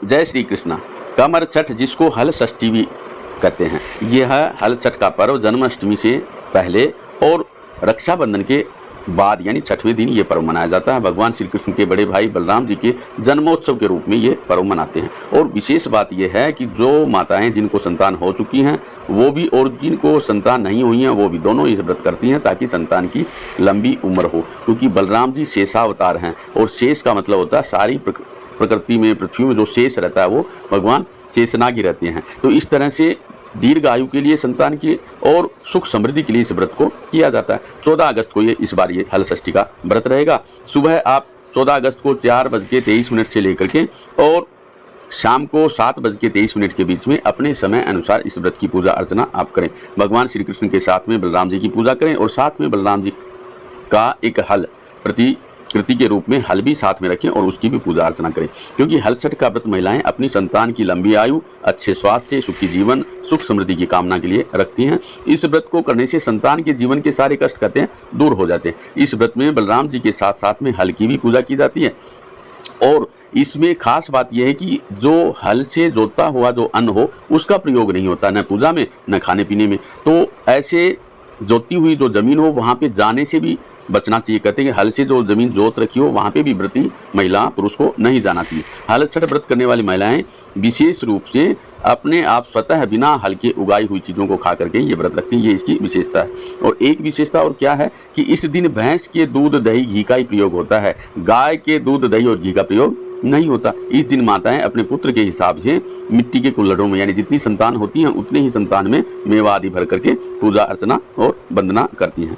जय श्री कृष्णा। कमर छठ जिसको हल षष्ठी भी कहते हैं, यह हल छठ का पर्व जन्माष्टमी से पहले और रक्षाबंधन के बाद यानी छठवें दिन ये पर्व मनाया जाता है। भगवान श्री कृष्ण के बड़े भाई बलराम जी के जन्मोत्सव के रूप में ये पर्व मनाते हैं। और विशेष बात यह है कि जो माताएं जिनको संतान हो चुकी हैं वो भी और जिनको संतान नहीं हुई हैं वो भी दोनों ये व्रत करती हैं ताकि संतान की लंबी उम्र हो, क्योंकि बलराम जी शेषावतार हैं और शेष का मतलब होता है सारी प्रकृति में, पृथ्वी में जो शेष रहता है वो भगवान शेषनाग ही रहते हैं। तो इस तरह से दीर्घ आयु के लिए, संतान की और सुख समृद्धि के लिए इस व्रत को किया जाता है। 14 अगस्त को ये इस बार ये हल षष्ठी का व्रत रहेगा। सुबह आप 14 अगस्त को 4:23 से लेकर के और शाम को 7:23 के बीच में अपने समय अनुसार इस व्रत की पूजा अर्चना आप करें। भगवान श्री कृष्ण के साथ में बलराम जी की पूजा करें और साथ में बलराम जी का एक हल प्रतिकृति के रूप में हल भी साथ में रखें और उसकी भी पूजा अर्चना करें, क्योंकि हल छठ का व्रत महिलाएं अपनी संतान की लंबी आयु, अच्छे स्वास्थ्य, सुखी जीवन, सुख समृद्धि की कामना के लिए रखती हैं। इस व्रत को करने से संतान के जीवन के सारे कष्ट कहते हैं दूर हो जाते हैं। इस व्रत में बलराम जी के साथ साथ में हल की भी पूजा की जाती है। और इसमें खास बात यह है कि जो हल से जोता हुआ जो अन्न हो उसका प्रयोग नहीं होता, न पूजा में न खाने पीने में। तो ऐसे जोती हुई जो जमीन हो वहाँ पे जाने से भी बचना चाहिए। कहते हैं कि हल से जो जमीन जोत रखी हो वहाँ पे भी व्रती महिला पुरुष को नहीं जाना चाहिए। हल छठ व्रत करने वाली महिलाएं विशेष रूप से अपने आप स्वतः बिना हल के उगाई हुई चीज़ों को खा करके ये व्रत रखती हैं, ये इसकी विशेषता है। और एक विशेषता और क्या है कि इस दिन भैंस के दूध, दही, घी का ही प्रयोग होता है। गाय के दूध, दही और घी का प्रयोग नहीं होता। इस दिन माताएं अपने पुत्र के हिसाब से मिट्टी के कुल्हड़ों में यानी जितनी संतान होती हैं उतने ही संतान में मेवा आदि भर करके पूजा अर्चना और वंदना करती हैं।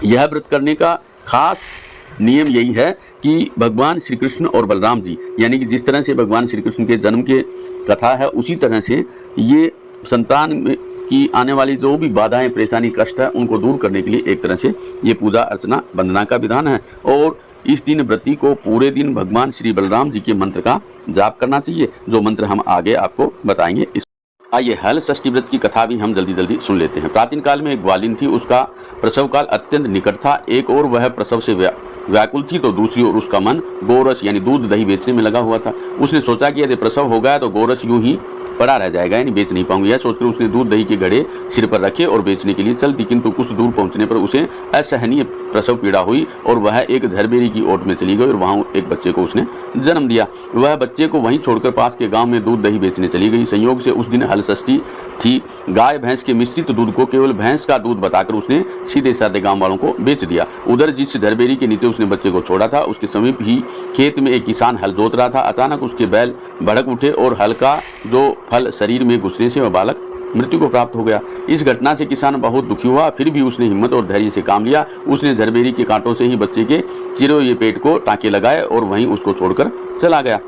यह व्रत करने का खास नियम यही है कि भगवान श्री कृष्ण और बलराम जी यानी कि जिस तरह से भगवान श्री कृष्ण के जन्म के कथा है उसी तरह से ये संतान में की आने वाली जो भी बाधाएं, परेशानी, कष्ट है उनको दूर करने के लिए एक तरह से ये पूजा अर्चना वंदना का विधान है। और इस दिन व्रती को पूरे दिन भगवान श्री बलराम जी के मंत्र का जाप करना चाहिए, जो मंत्र हम आगे आपको बताएंगे। आइए हल षष्ठी व्रत की कथा भी हम जल्दी सुन लेते हैं। प्राचीन काल में एक ग्वालिन थी, उसका प्रसव काल अत्यंत निकट था। एक और वह प्रसव से व्याकुल थी तो दूसरी ओर उसका मन गोरस यानी दूध दही बेचने में लगा हुआ था। उसने सोचा कि यदि प्रसव हो गया तो गोरस यूं ही पड़ा रह जाएगा यानी बेच नहीं पाऊंगी। यह सोचकर उसने दूध दही के घड़े सिर पर रखे और बेचने के लिए चल दी, किंतु कुछ दूर पहुंचने पर उसे असहनीय प्रसव पीड़ा हुई और वह एक झरबेरी की ओट में चली गई और वहां एक बच्चे को उसने जन्म दिया। वह बच्चे को वहीं छोड़कर पास के गांव में दूध दही बेचने चली गई। संयोग से उस दिन हल षष्ठी थी। गाय भैंस के मिश्रित दूध को केवल भैंस का दूध बताकर उसने सीधे साधे गांव वालों को बेच दिया। उधर जिस झरबेरी के नीचे उसने बच्चे को छोड़ा था उसके समीप ही खेत में एक किसान हल जोत रहा था। अचानक उसके बैल भड़क उठे और हल का जो फल शरीर में घुसने से वह बालक मृत्यु को प्राप्त हो गया। इस घटना से किसान बहुत दुखी हुआ, फिर भी उसने हिम्मत और धैर्य से काम लिया। उसने झरबेरी के कांटों से ही बच्चे के चिरोए पेट को टाँके लगाए और वहीं उसको छोड़कर चला गया।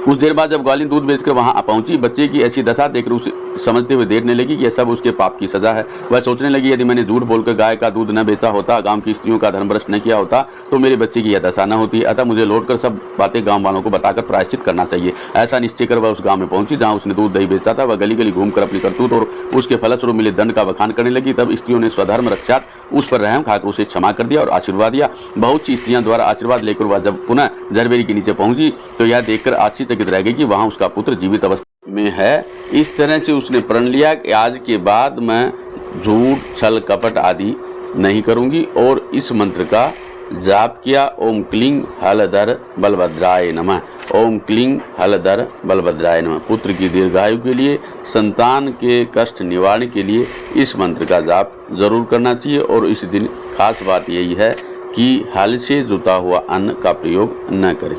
कुछ देर बाद जब ग्वालिन दूध बेचकर वहां पहुंची, बच्चे की ऐसी दशा देखकर उसे समझते हुए देखने लगी कि यह सब उसके पाप की सजा है। वह सोचने लगी यदि मैंने झूठ बोलकर गाय का दूध न बेचा होता, गांव की स्त्रियों का धर्मभ्रष्ट न किया होता तो मेरे बच्चे की यह दशा न होती। अतः मुझे लौटकर सब बातें गांव वालों को बताकर प्रायश्चित करना चाहिए। ऐसा निश्चय कर वह उस गाँव में पहुंची जहाँ उसने दूध दही बेचा था। वह गली गली घूमकर अपनी करतूत और उसके फलस्वरूप मिले दंड का बखान करने लगी। तब स्त्रियों ने स्वधर्म रक्षात उस पर रहम खाकर उसे क्षमा कर दिया और आशीर्वाद दिया। बहुत सी स्त्रियों द्वारा आशीर्वाद लेकर वह जब पुनः झरबेरी के नीचे पहुंची तो यह देखकर आश्चर्यचकित रह गई कि वहां उसका पुत्र जीवित अवस्था में है। इस तरह से उसने प्रण लिया कि आज के बाद मैं झूठ, छल, कपट आदि नहीं करूंगी और इस मंत्र का जाप किया। ओम क्लीं हलधर बलभद्राय नमः। ओम क्लीं हलधर बलभद्राय नमः। पुत्र की दीर्घायु के लिए, संतान के कष्ट निवारण के लिए इस मंत्र का जाप जरूर करना चाहिए। और इस दिन खास बात यही है कि हल से जुता हुआ अन्न का प्रयोग न करें।